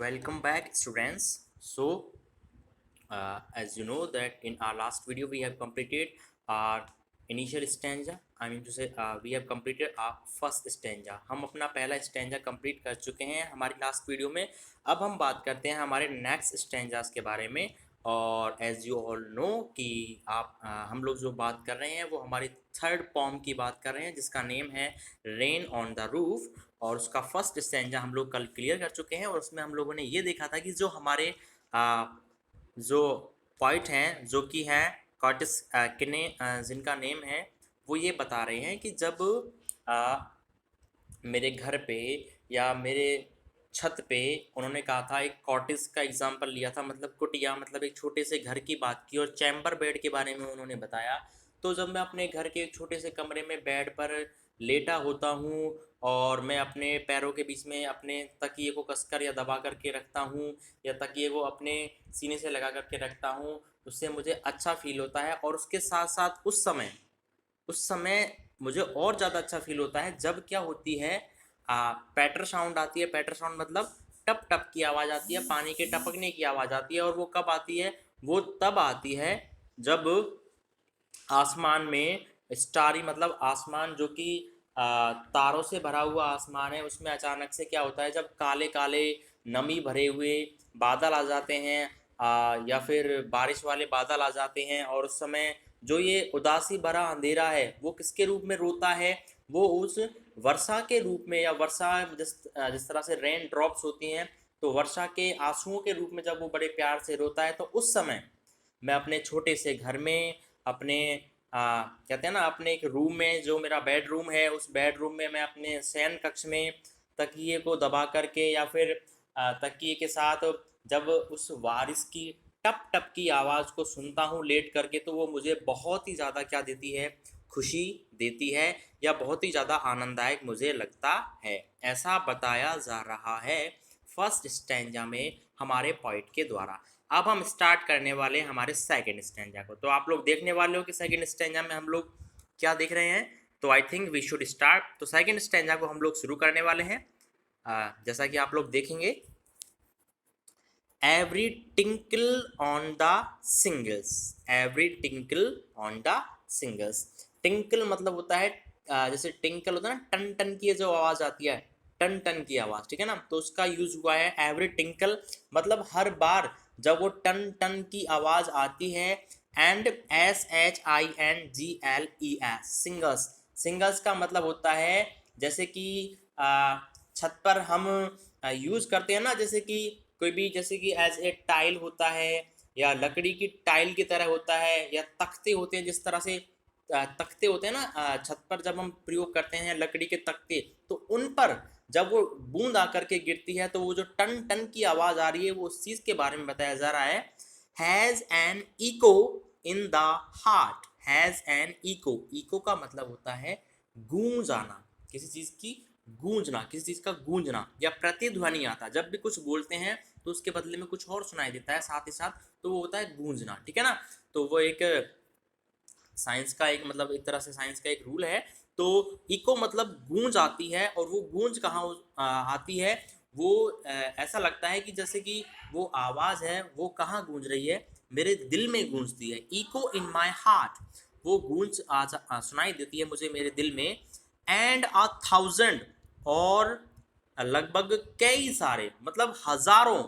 Welcome back, students. As you know that in our last video we have completed our initial stanza. I mean to say we have completed our first stanza. हम अपना पहला stanza complete कर चुके हैं हमारी last video में. अब हम बात करते हैं हमारे नेक्स्ट stanzas के बारे में. और एज यू ऑल नो कि हम लोग जो बात कर रहे हैं वो हमारी थर्ड पॉम की बात कर रहे हैं जिसका नेम है रेन ऑन द रूफ. और उसका फर्स्ट स्टैंजा हम लोग कल क्लियर कर चुके हैं और उसमें हम लोगों ने ये देखा था कि जो हमारे जो पॉइंट हैं जो कि हैं कॉटिस किने जिनका नेम है वो ये बता रहे हैं कि जब मेरे घर पे या मेरे छत पे उन्होंने कहा था, एक कॉटेज का एग्जांपल लिया था, मतलब कुटिया, मतलब एक छोटे से घर की बात की और चैम्बर बेड के बारे में उन्होंने बताया. तो जब मैं अपने घर के एक छोटे से कमरे में बेड पर लेटा होता हूँ और मैं अपने पैरों के बीच में अपने तकिए को कसकर या दबा करके रखता हूँ या तकिए को अपने सीने से लगा करके रखता हूँ, उससे मुझे अच्छा फील होता है. और उसके साथ साथ उस समय मुझे और ज़्यादा अच्छा फील होता है जब क्या होती है, पैटर साउंड आती है. पैटर साउंड मतलब टप टप की आवाज़ आती है, पानी के टपकने की आवाज़ आती है. और वो कब आती है? वो तब आती है जब आसमान में स्टारी, मतलब आसमान जो कि तारों से भरा हुआ आसमान है, उसमें अचानक से क्या होता है, जब काले काले नमी भरे हुए बादल आ जाते हैं या फिर बारिश वाले बादल आ जाते हैं. और उस समय जो ये उदासी भरा अंधेरा है वो किसके रूप में रोता है? वो उस वर्षा के रूप में, या वर्षा जिस तरह से रेन ड्रॉप्स होती हैं तो वर्षा के आंसुओं के रूप में जब वो बड़े प्यार से रोता है. तो उस समय मैं अपने छोटे से घर में अपने कहते हैं ना, अपने एक रूम में, जो मेरा बेडरूम है, उस बेडरूम में मैं अपने शयन कक्ष में तकिए को दबा करके या फिर तकिए के साथ जब उस बारिश की टप टप की आवाज़ को सुनता हूँ लेट करके, तो वो मुझे बहुत ही ज़्यादा क्या देती है, खुशी देती है, या बहुत ही ज़्यादा आनंददायक मुझे लगता है. ऐसा बताया जा रहा है फर्स्ट स्टैंजा में हमारे पॉइंट के द्वारा. अब हम स्टार्ट करने वाले हैं हमारे सेकंड स्टैंजा को. तो आप लोग देखने वाले हो कि सेकंड स्टैंजा में हम लोग क्या देख रहे हैं. तो I think we should start. तो सेकंड स्टैंजा को हम लोग शुरू करने वाले हैं. जैसा कि आप लोग देखेंगे, every tinkle on the singles. Every tinkle on the singles. Tinkle मतलब होता है जैसे टिंकल होता है ना, टन टन की जो आवाज़ आती है, टन टन की आवाज़, ठीक है ना. तो उसका यूज हुआ है एवरी टिंकल, मतलब हर बार जब वो टन टन की आवाज़ आती है. And SHINGLES, singles. सिंगल्स का मतलब होता है जैसे कि छत पर हम यूज़ करते हैं ना, जैसे कि कोई भी, जैसे कि एज ए टाइल होता है या लकड़ी की टाइल की तरह होता है, या तख्ते होते हैं, जिस तरह से तख्ते होते हैं ना छत पर जब हम प्रयोग करते हैं लकड़ी के तख्ते, तो उन पर जब वो बूंद आकर के गिरती है तो वो जो टन टन की आवाज़ आ रही है, वो उस चीज़ के बारे में बताया जा रहा है. Has an echo in the heart. Has an echo. Echo का मतलब होता है गूंज आना, किसी चीज़ की गूंजना, किसी चीज़ का गूंजना या प्रतिध्वनि आता. जब भी कुछ बोलते हैं तो उसके बदले में कुछ और सुनाई देता है साथ ही साथ, तो वो होता है गूंजना, ठीक है ना. तो वो एक साइंस का एक, मतलब एक तरह से साइंस का एक रूल है. तो इको मतलब गूंज आती है, और वो गूंज कहाँ आती है, वो ऐसा लगता है कि जैसे कि वो आवाज़ है वो कहाँ गूंज रही है, मेरे दिल में गूंजती है. Echo in my heart. वो गूंज सुनाई देती है मुझे मेरे दिल में. एंड 1000, और लगभग कई सारे, मतलब हजारों.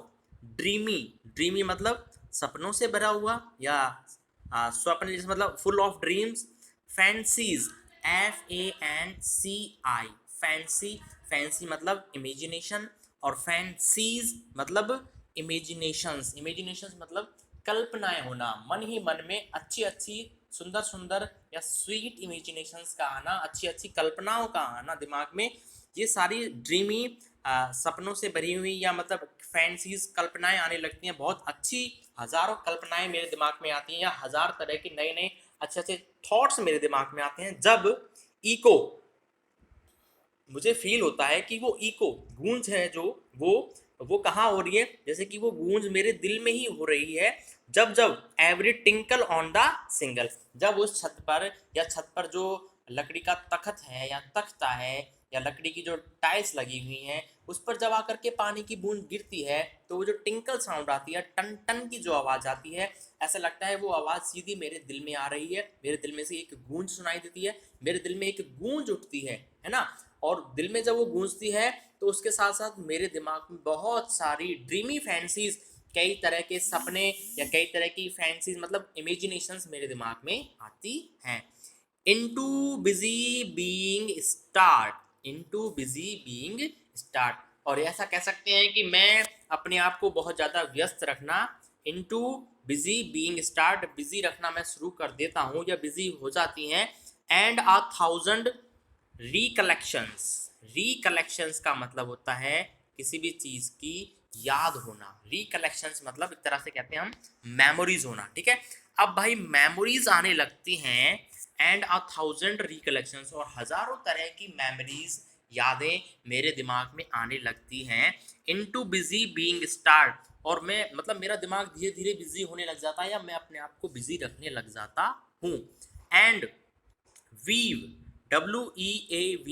ड्रीमी. ड्रीमी मतलब सपनों से भरा हुआ, या स्वप्न जैसे, मतलब full of dreams. Fancies. FANCI. Fancy. Fancy मतलब इमेजिनेशन, और फैंसीज मतलब इमेजिनेशंस. इमेजिनेशंस मतलब कल्पनाएं होना, मन ही मन में अच्छी अच्छी सुंदर सुंदर या स्वीट इमेजिनेशंस का आना, अच्छी अच्छी कल्पनाओं का आना दिमाग में. ये सारी ड्रीमी सपनों से भरी हुई, या मतलब फैंसीज कल्पनाएं आने लगती हैं. बहुत अच्छी हजारों कल्पनाएं मेरे दिमाग में आती हैं, या हजार तरह के नए नए अच्छे अच्छे थॉट्स मेरे दिमाग में आते हैं जब इको, मुझे फील होता है कि वो इको गूंज है जो वो कहाँ हो रही है, जैसे कि वो गूंज मेरे दिल में ही हो रही है. जब जब every tinkle on the single, जब उस छत पर, या छत पर जो लकड़ी का तख्त है या तख्ता है या लकड़ी की जो टाइल्स लगी हुई हैं उस पर जब आकर के पानी की बूंद गिरती है तो वो जो टिंकल साउंड आती है, टन टन की जो आवाज़ आती है, ऐसा लगता है वो आवाज़ सीधी मेरे दिल में आ रही है, मेरे दिल में से एक गूंज सुनाई देती है, मेरे दिल में एक गूंज उठती है ना। और दिल में जब वो गूंजती है तो उसके साथ साथ मेरे दिमाग में बहुत सारी ड्रीमी फैंसीज, कई तरह के सपने या कई तरह की फैंसीज मतलब इमेजिनेशंस मेरे दिमाग में आती हैं। Into busy being start, into busy being start, और ऐसा कह सकते हैं कि मैं अपने आप को बहुत ज़्यादा व्यस्त रखना, into busy being start, busy रखना मैं शुरू कर देता हूँ या बिजी हो जाती हैं। एंड 1000 रिकलेक्शंस, रिकलेक्शंस का मतलब होता है किसी भी चीज़ की याद होना, रिकलेक्शंस मतलब एक तरह से कहते हैं हम मेमोरीज होना, ठीक है। अब भाई मेमोरीज आने लगती हैं एंड 1000 रिकलेक्शंस, और हजारों तरह की मेमोरीज यादें मेरे दिमाग में आने लगती हैं। इनटू बिजी बीइंग स्टार्ट, और मैं मतलब मेरा दिमाग धीरे धीरे बिजी होने लग जाता है या मैं अपने आप को बिजी रखने लग जाता हूँ। And weave, WEAVE,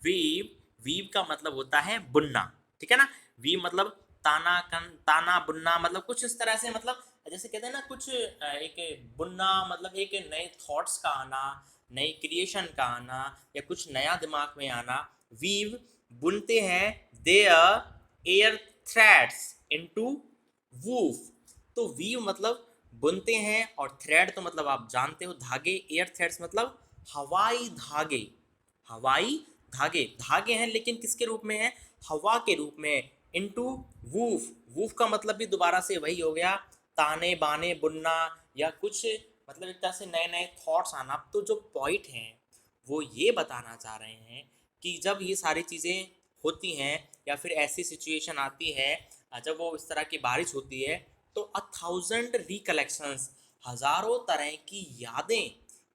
weave, weave का मतलब होता है बुनना, ठीक है ना। वीव मतलब ताना बुनना, मतलब कुछ इस तरह से, मतलब जैसे कहते हैं ना कुछ एक बुनना मतलब एक नए थॉट्स का आना, नई क्रिएशन का आना या कुछ नया दिमाग में आना। वीव बुनते हैं their air threads into woof, तो वीव मतलब बुनते हैं और थ्रेड तो मतलब आप जानते हो धागे, एयर थ्रेड्स मतलब हवाई धागे, हवाई धागे, धागे हैं लेकिन किसके रूप में है, हवा के रूप में। इनटू वूफ, वूफ का मतलब भी दोबारा से वही हो गया, ताने बाने बुनना या कुछ मतलब एक तरह से नए नए थॉट्स आना। तो जो पॉइंट हैं वो ये बताना चाह रहे हैं कि जब ये सारी चीज़ें होती हैं या फिर ऐसी सिचुएशन आती है जब वो इस तरह की बारिश होती है तो 1000 रिकलेक्शंस, हजारों तरह की यादें,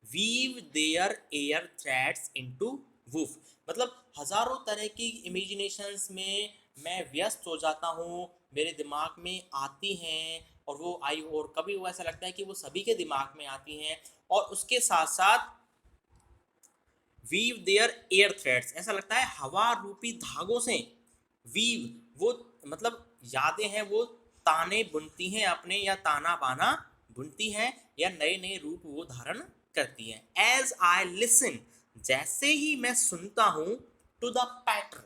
weave their air threads into woof, मतलब हजारों तरह की इमेजिनेशंस में मैं व्यस्त हो जाता हूँ, मेरे दिमाग में आती हैं, और वो आई और कभी वो ऐसा लगता है कि वो सभी के दिमाग में आती हैं। और उसके साथ साथ वीव देयर एयर थ्रेड्स, ऐसा लगता है हवा रूपी धागों से वीव, वो मतलब यादें हैं वो ताने बुनती हैं अपने, या ताना बाना बुनती हैं या नए नए रूप वो धारण करती हैं। एज आई लिसन, जैसे ही मैं सुनता हूँ, टू द पैटर,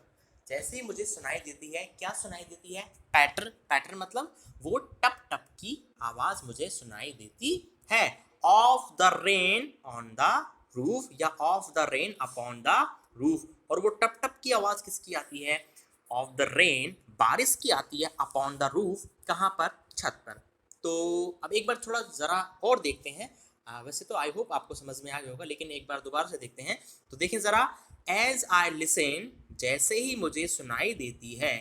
जैसे ही मुझे सुनाई देती है, क्या सुनाई देती है, पैटर, पैटर मतलब वो टप टप की आवाज मुझे सुनाई देती है। Of the rain on the roof, या of the rain upon the roof, और वो टप टप की आवाज किसकी आती है, ऑफ द रेन बारिश की आती है, अपॉन द रूफ कहाँ पर, छत पर। तो अब एक बार थोड़ा ज़रा और देखते हैं, वैसे तो आई होप आपको समझ में आ गया होगा लेकिन एक बार दोबारा से देखते हैं। तो देखें ज़रा, एज आई लिसन, जैसे ही मुझे सुनाई देती है,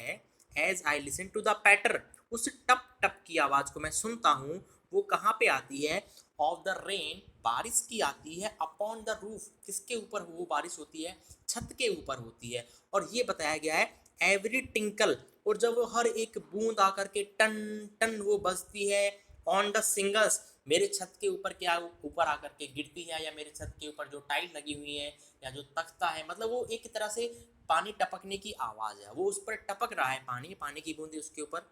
as I listen to the patter, उस टप टप की आवाज़ को मैं सुनता हूँ, वो कहाँ पे आती है, ऑफ द रेन बारिश की आती है, अपॉन द रूफ किसके ऊपर वो बारिश होती है, छत के ऊपर होती है। और ये बताया गया है एवरी टिंकल, और जब वो हर एक बूंद आकर के टन टन वो बजती है, ऑन द सिंगल्स, मेरे छत के ऊपर क्या ऊपर आकर के गिरती है, या मेरे छत के ऊपर जो टाइल लगी हुई है या जो तख्ता है, मतलब वो एक तरह से पानी टपकने की आवाज़ है, वो उस पर टपक रहा है, पानी पानी की बूंदें उसके ऊपर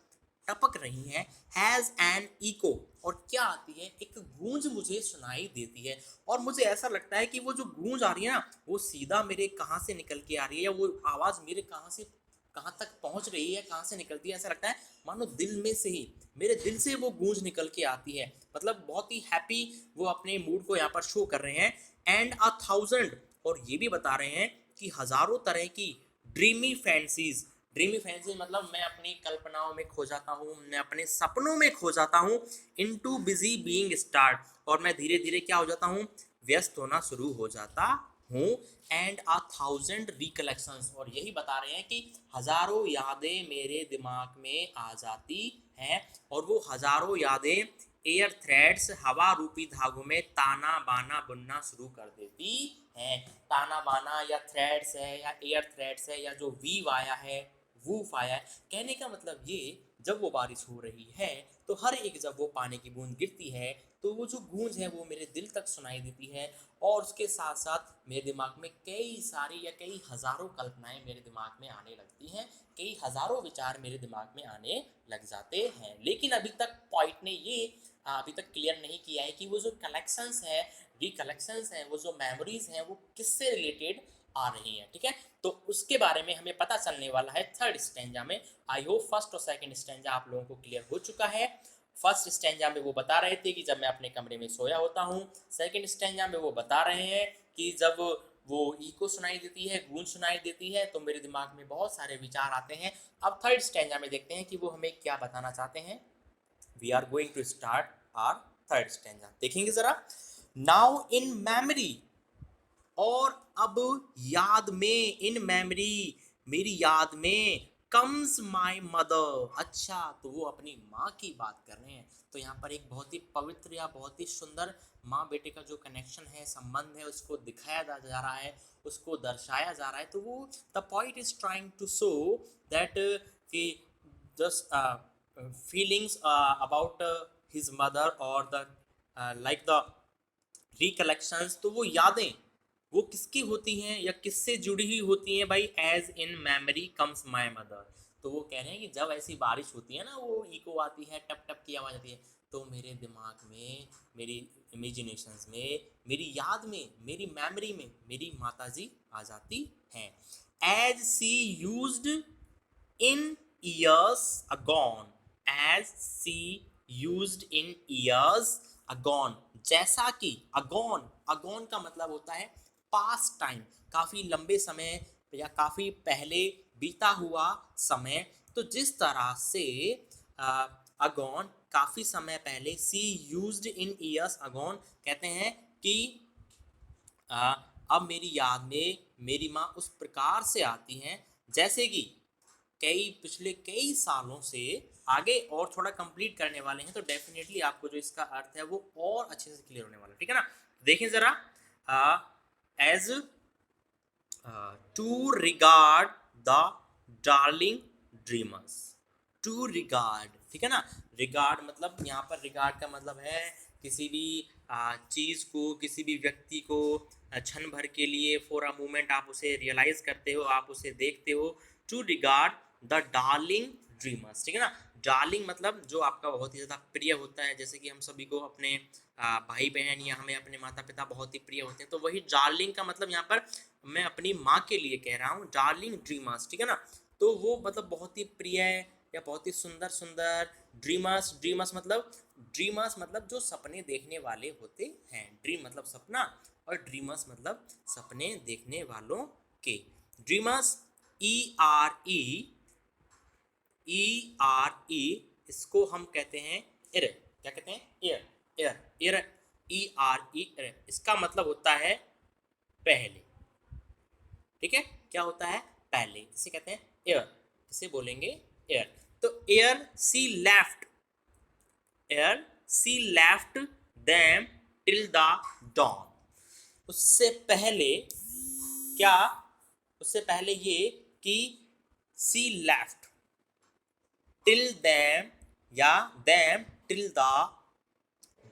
टपक रही हैं। हैज़ एन इको, और क्या आती है, एक गूंज मुझे सुनाई देती है, और मुझे ऐसा लगता है कि वो जो गूंज आ रही है ना वो सीधा मेरे कहाँ से निकल के आ रही है, या वो आवाज़ मेरे कहाँ से कहाँ तक पहुँच रही है, कहाँ से निकलती है, ऐसा लगता है मानो दिल में से ही, मेरे दिल से वो गूंज निकल के आती है, मतलब बहुत ही हैप्पी वो अपने मूड को यहाँ पर शो कर रहे हैं। एंड 1000, और ये भी बता रहे हैं कि हज़ारों तरह की ड्रीमी फैंसीज, ड्रीमी फैंसी मतलब मैं अपनी कल्पनाओं में खो जाता हूँ, मैं अपने सपनों में खो जाता हूँ। इनटू बिजी बीइंग स्टार्ट, और मैं धीरे धीरे क्या हो जाता हूँ, व्यस्त होना शुरू हो जाता हूँ। एंड 1000 रिकलेक्शंस, और यही बता रहे हैं कि हजारों यादें मेरे दिमाग में आ जाती हैं, और वो हजारों यादें एयर थ्रेड्स हवा रूपी धागों में ताना बाना बुनना शुरू कर देती हैं। ताना बाना या थ्रेड्स है या एयर थ्रेड्स है या जो वीव आया है वूफ आया है। कहने का मतलब ये, जब वो बारिश हो रही है तो हर एक जब वो पानी की बूंद गिरती है तो वो जो गूंज है वो मेरे दिल तक सुनाई देती है, और उसके साथ साथ मेरे दिमाग में कई सारी या कई हज़ारों कल्पनाएं मेरे दिमाग में आने लगती हैं, कई हज़ारों विचार मेरे दिमाग में आने लग जाते हैं। लेकिन अभी तक पॉइंट ने ये अभी तक क्लियर नहीं किया है कि वो जो कलेक्शंस है, रिकलेक्शंस हैं, वो जो मेमोरीज हैं, वो किससे रिलेटेड आ रही हैं। ठीक है, तो उसके बारे में हमें पता चलने वाला है थर्ड स्टेंजा में। आई होप फर्स्ट और सेकंड स्टेंजा आप लोगों को क्लियर हो चुका है। फर्स्ट स्टेंजा में वो बता रहे थे कि जब मैं अपने कमरे में सोया होता हूँ। सेकंड स्टेंजा में वो बता रहे हैं कि जब वो इको सुनाई देती है, गूंज सुनाई देती है, तो मेरे दिमाग में बहुत सारे विचार आते हैं। अब थर्ड स्टेंजा में देखते हैं कि वो हमें क्या बताना चाहते हैं। We are going to start our third stanza, देखेंगे जरा। नाउ इन मेमोरी, और अब याद में, इन मेमोरी, मेरी याद में, कम्स माई मदर। अच्छा, तो वो अपनी माँ की बात कर रहे हैं। तो यहाँ पर एक बहुत ही पवित्र या बहुत ही सुंदर माँ बेटे का जो कनेक्शन है, संबंध है, उसको दिखाया जा रहा है, उसको दर्शाया जा रहा है। तो वो the point is trying to show that कि just feelings about his mother और द लाइक द रिकलेक्शंस, तो वो यादें वो किसकी होती हैं या किससे जुड़ी हुई होती हैं भाई। As in memory comes my mother, तो वो कह रहे हैं कि जब ऐसी बारिश होती है ना, वो इको आती है, टप टप की आवाज़ आती है, तो मेरे दिमाग में, मेरी इमेजिनेशंस में, मेरी याद में, मेरी मेमोरी में मेरी माताजी आ जाती हैं। As she used in years agone, as she used in years agone, जैसा कि अगॉन, अगॉन का मतलब होता है पास्ट टाइम, काफ़ी लंबे समय या काफ़ी पहले बीता हुआ समय। तो जिस तरह से अगॉन काफ़ी समय पहले, सी यूज्ड इन ईयर्स अगॉन कहते हैं कि अब मेरी याद में मेरी माँ उस प्रकार से आती हैं जैसे कि पिछले कई सालों से। आगे और थोड़ा कंप्लीट करने वाले हैं, तो डेफिनेटली आपको जो इसका अर्थ है वो और अच्छे से क्लियर होने वाला है। ठीक है ना, देखें जरा। As to regard the darling dreamers, to regard, ठीक है ना। रिगार्ड मतलब, यहाँ पर रिगार्ड का मतलब है किसी भी चीज़ को, किसी भी व्यक्ति को क्षण भर के लिए, फॉर अ मोमेंट आप उसे रियलाइज करते हो, आप उसे देखते हो। To regard the darling dreamers, ठीक है ना। डार्लिंग मतलब जो आपका बहुत ही ज़्यादा प्रिय होता है, जैसे कि हम सभी को अपने भाई बहन या हमें अपने माता पिता बहुत ही प्रिय होते हैं, तो वही डार्लिंग का मतलब यहाँ पर मैं अपनी माँ के लिए कह रहा हूँ, डार्लिंग ड्रीमर्स, ठीक है ना। तो वो मतलब बहुत ही प्रिय या बहुत ही सुंदर सुंदर। ड्रीमर्स, ड्रीमर्स मतलब जो सपने देखने वाले होते हैं। ड्रीम मतलब सपना, और ड्रीमर्स मतलब सपने देखने वालों के। ड्रीमर्स, E-R-E, इसको हम कहते हैं एर, क्या कहते हैं, air, air, air, E-R-E, air, इसका मतलब होता है पहले। ठीक है, क्या होता है, पहले, इसे कहते हैं एयर, इसे बोलेंगे एयर। तो ere she left, ere she left them till the dawn, उससे पहले क्या, उससे पहले ये कि सी लेफ्ट टिल देम या देम टिल द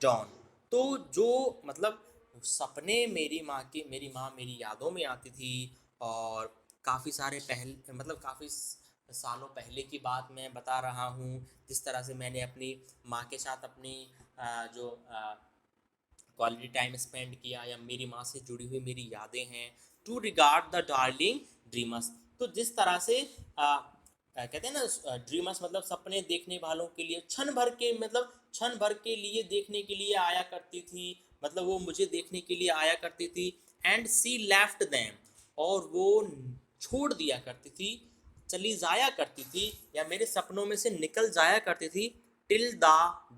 डॉन। तो जो मतलब सपने मेरी माँ की, मेरी माँ मेरी यादों में आती थी, और काफ़ी सारे पहले मतलब काफ़ी सालों पहले की बात मैं बता रहा हूँ, जिस तरह से मैंने अपनी माँ के साथ अपनी जो क्वालिटी टाइम स्पेंड किया, या मेरी माँ से जुड़ी हुई मेरी यादें हैं। To regard the darling dreamers, तो जिस तरह से कहते हैं ना, ड्रीमर्स मतलब सपने देखने वालों के लिए, क्षण भर के मतलब क्षण भर के लिए देखने के लिए आया करती थी, मतलब वो मुझे देखने के लिए आया करती थी। एंड सी लेफ्ट देम, और वो छोड़ दिया करती थी, चली जाया करती थी, या मेरे सपनों में से निकल जाया करती थी। टिल द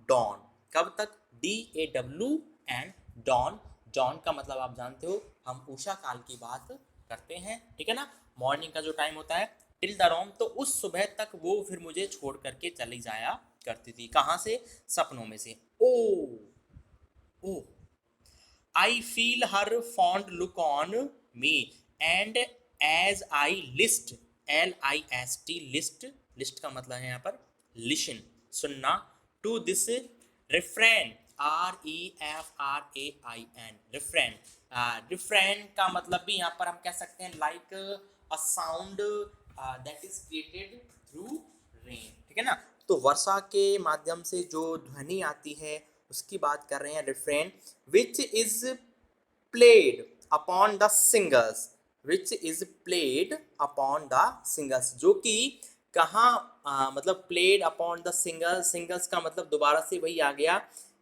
डॉन, कब तक, DAWN, डॉन, डॉन का मतलब आप जानते हो, हम उषा काल की बात करते हैं, ठीक है ना, मॉर्निंग का जो टाइम होता है, टिल द डॉन। तो उस सुबह तक वो फिर मुझे छोड़ करके चली जाया करती थी, कहाँ से, सपनों में से। ओ ओ I feel her fond look on me, and as I list, LIST, list, list का मतलब है यहाँ पर लिशन, सुनना, to this refrain, REFRAIN, refrain. Refrain का मतलब भी यहाँ पर हम कह सकते हैं like a sound that is created through rain, ठीक है ना। तो वर्षा के माध्यम से जो ध्वनि आती है उसकी बात कर रहे हैं, refrain, which is played upon the singers, which is played upon the singers, जो कि कहाँ मतलब played upon the singers, singers का मतलब दोबारा से वही आ गया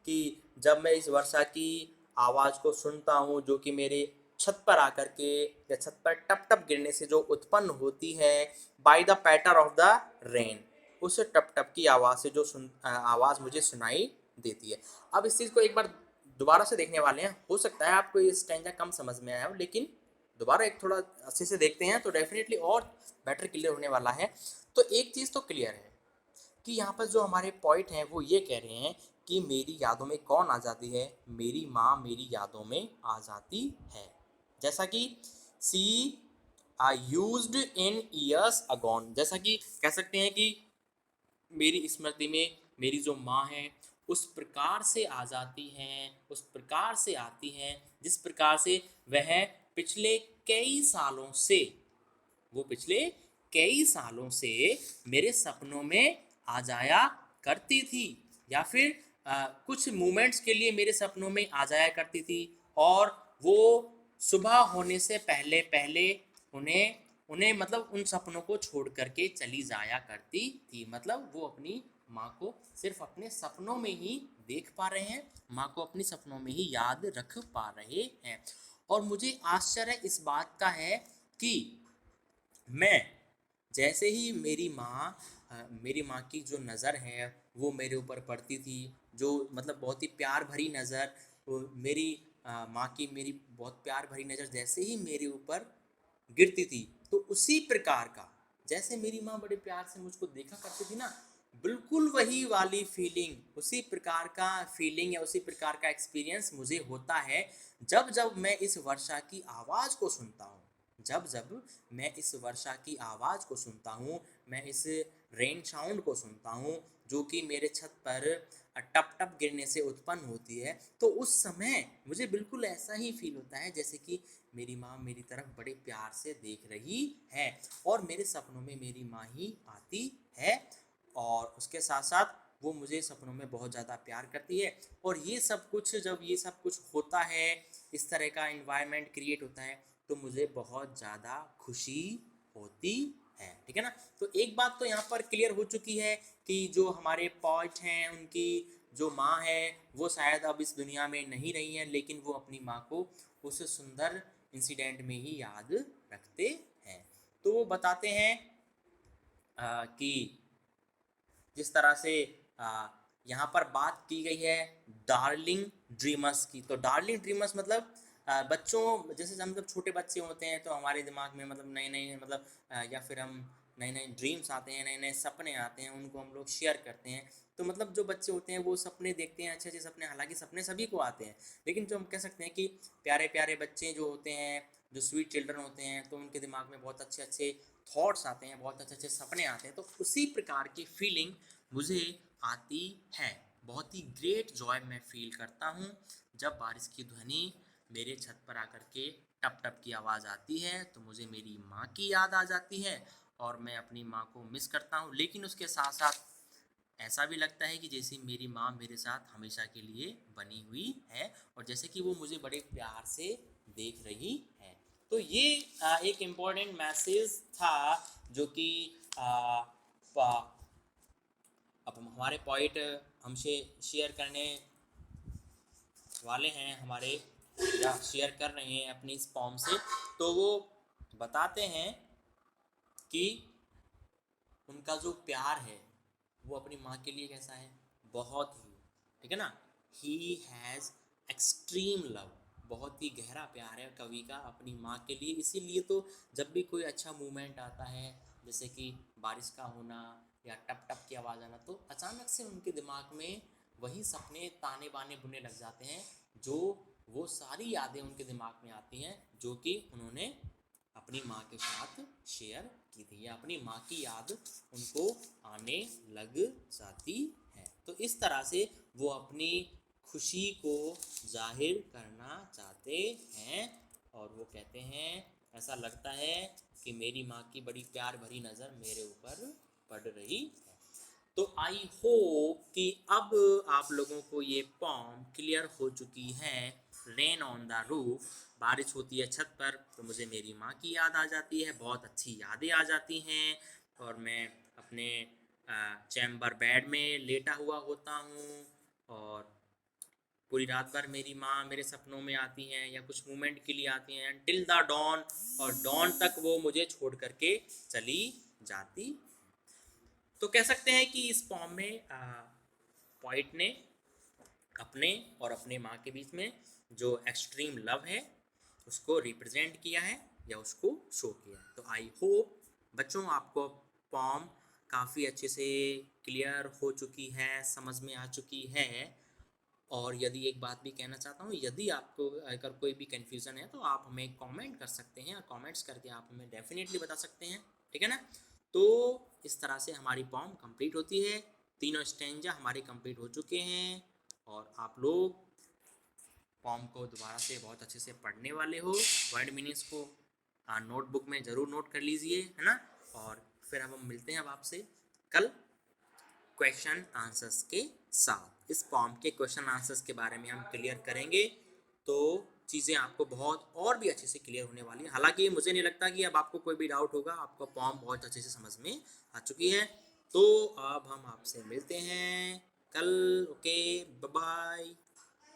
कि जब मैं इस वर्षा की आवाज़ को सुनता हूँ जो कि मेरे छत पर आकर के या छत पर टप टप गिरने से जो उत्पन्न होती है, by the patter of the rain, उस टप टप की आवाज़ से जो आवाज़ मुझे सुनाई देती है। अब इस चीज़ को एक बार दोबारा से देखने वाले हैं, हो सकता है आपको ये स्टैंजा कम समझ में आया हो, लेकिन दोबारा एक थोड़ा अच्छे से देखते हैं तो डेफिनेटली और बेटर क्लियर होने वाला है। तो एक चीज़ तो क्लियर है कि यहाँ पर जो हमारे पॉइंट हैं वो ये कह रहे हैं कि मेरी यादों में कौन आ जाती है, मेरी माँ मेरी यादों में आ जाती है। जैसा कि सी यूज्ड इन ईयर्स अगॉन, जैसा कि कह सकते हैं कि मेरी स्मृति में मेरी जो माँ है उस प्रकार से आ जाती हैं, उस प्रकार से आती हैं जिस प्रकार से वह पिछले कई सालों से, वो पिछले कई सालों से मेरे सपनों में आ जाया करती थी, या फिर कुछ मोमेंट्स के लिए मेरे सपनों में आ जाया करती थी, और वो सुबह होने से पहले पहले उन्हें उन्हें मतलब उन सपनों को छोड़ करके चली जाया करती थी। मतलब वो अपनी माँ को सिर्फ अपने सपनों में ही देख पा रहे हैं, माँ को अपने सपनों में ही याद रख पा रहे हैं। और मुझे आश्चर्य इस बात का है कि मैं जैसे ही मेरी माँ की जो नज़र है वो मेरे ऊपर पड़ती थी, जो मतलब बहुत ही प्यार भरी नज़र, मेरी माँ की मेरी बहुत प्यार भरी नज़र जैसे ही मेरे ऊपर गिरती थी, तो उसी प्रकार का, जैसे मेरी माँ बड़े प्यार से मुझको देखा करती थी ना, बिल्कुल वही वाली फीलिंग, उसी प्रकार का फीलिंग या उसी प्रकार का एक्सपीरियंस मुझे होता है जब जब मैं इस वर्षा की आवाज़ को सुनता हूँ। जब जब मैं इस वर्षा की आवाज़ को सुनता हूँ, मैं इस रेन साउंड को सुनता हूँ जो कि मेरे छत पर टप टप गिरने से उत्पन्न होती है, तो उस समय मुझे बिल्कुल ऐसा ही फील होता है जैसे कि मेरी माँ मेरी तरफ बड़े प्यार से देख रही है, और मेरे सपनों में मेरी माँ ही आती है, और उसके साथ साथ वो मुझे सपनों में बहुत ज़्यादा प्यार करती है। और ये सब कुछ, जब ये सब कुछ होता है, इस तरह का इन्वायरमेंट क्रिएट होता है, तो मुझे बहुत ज़्यादा खुशी होती है, ठीक है ना। तो एक बात तो यहाँ पर क्लियर हो चुकी है कि जो हमारे पॉइंट हैं उनकी जो माँ है वो शायद अब इस दुनिया में नहीं रही है, लेकिन वो अपनी माँ को उस सुंदर इंसिडेंट में ही याद रखते हैं। तो वो बताते हैं कि जिस तरह से यहाँ पर बात की गई है डार्लिंग ड्रीमर्स की, तो डार्लिंग ड्रीमर्स मतलब बच्चों, जैसे हम जब छोटे बच्चे होते हैं तो हमारे दिमाग में मतलब नए नए मतलब या फिर हम नए नए ड्रीम्स आते हैं, नए नए सपने आते हैं, उनको हम लोग शेयर करते हैं। तो मतलब जो बच्चे होते हैं वो सपने देखते हैं, अच्छे अच्छे सपने, हालांकि सपने सभी को आते हैं, लेकिन जो हम कह सकते हैं कि प्यारे प्यारे बच्चे जो होते हैं, जो स्वीट चिल्ड्रन होते हैं, तो उनके दिमाग में बहुत अच्छे अच्छे थॉट्स आते हैं, बहुत अच्छे अच्छे सपने आते हैं। तो उसी प्रकार की फीलिंग मुझे आती है, बहुत ही ग्रेट जॉय मैं फील करता हूँ जब बारिश की ध्वनि मेरे छत पर आकर के टप टप की आवाज़ आती है, तो मुझे मेरी माँ की याद आ जाती है और मैं अपनी माँ को मिस करता हूँ। लेकिन उसके साथ साथ ऐसा भी लगता है कि जैसे मेरी माँ मेरे साथ हमेशा के लिए बनी हुई है, और जैसे कि वो मुझे बड़े प्यार से देख रही है। तो ये एक इम्पॉर्टेंट मैसेज था जो कि अब हमारे पॉइंट हमसे शेयर करने वाले हैं, हमारे या शेयर कर रहे हैं अपनी इस फॉर्म से। तो वो बताते हैं कि उनका जो प्यार है वो अपनी माँ के लिए कैसा है, बहुत ही, ठीक है ना, ही हैज़ एक्सट्रीम लव, बहुत ही गहरा प्यार है कवि का अपनी माँ के लिए। इसीलिए तो जब भी कोई अच्छा मूवमेंट आता है, जैसे कि बारिश का होना या टप टप की आवाज़ आना, तो अचानक से उनके दिमाग में वही सपने ताने बाने बुनने लग जाते हैं, जो वो सारी यादें उनके दिमाग में आती हैं जो कि उन्होंने अपनी माँ के साथ शेयर की थी, या अपनी माँ की याद उनको आने लग जाती है। तो इस तरह से वो अपनी खुशी को जाहिर करना चाहते हैं और वो कहते हैं ऐसा लगता है कि मेरी माँ की बड़ी प्यार भरी नज़र मेरे ऊपर पड़ रही है। तो आई होप कि अब आप लोगों को ये पॉम क्लियर हो चुकी है। रेन ऑन द रूफ, बारिश होती है छत पर तो मुझे मेरी माँ की याद आ जाती है, बहुत अच्छी यादें आ जाती हैं और मैं अपने चैम्बर बेड में लेटा हुआ होता हूँ और पूरी रात भर मेरी माँ मेरे सपनों में आती हैं या कुछ मोमेंट के लिए आती हैं टिल द डॉन, और डॉन तक वो मुझे छोड़ करके चली जाती। तो कह सकते हैं कि इस पॉम में पोइट ने अपने और अपने माँ के बीच में जो एक्सट्रीम लव है उसको रिप्रेजेंट किया है या उसको शो किया है। तो आई होप बच्चों आपको पॉम काफ़ी अच्छे से क्लियर हो चुकी है, समझ में आ चुकी है। और यदि एक बात भी कहना चाहता हूँ, यदि आपको अगर कोई भी कन्फ्यूज़न है तो आप हमें कमेंट कर सकते हैं और कमेंट्स करके आप हमें डेफिनेटली बता सकते हैं, ठीक है ना। तो इस तरह से हमारी पॉम कंप्लीट होती है, तीनों स्टेंजा हमारे कंप्लीट हो चुके हैं और आप लोग पॉम को दोबारा से बहुत अच्छे से पढ़ने वाले हो। वर्ड मीनिंग्स को नोटबुक में ज़रूर नोट कर लीजिए, है ना। और फिर हम मिलते हैं अब आपसे कल क्वेश्चन आंसर्स के साथ। इस फॉर्म के क्वेश्चन आंसर्स के बारे में हम क्लियर करेंगे तो चीज़ें आपको बहुत और भी अच्छे से क्लियर होने वाली है। हालांकि मुझे नहीं लगता कि अब आपको कोई भी डाउट होगा, आपको फॉर्म बहुत अच्छे से समझ में आ चुकी है। तो अब हम आपसे मिलते हैं कल। Okay, bye bye.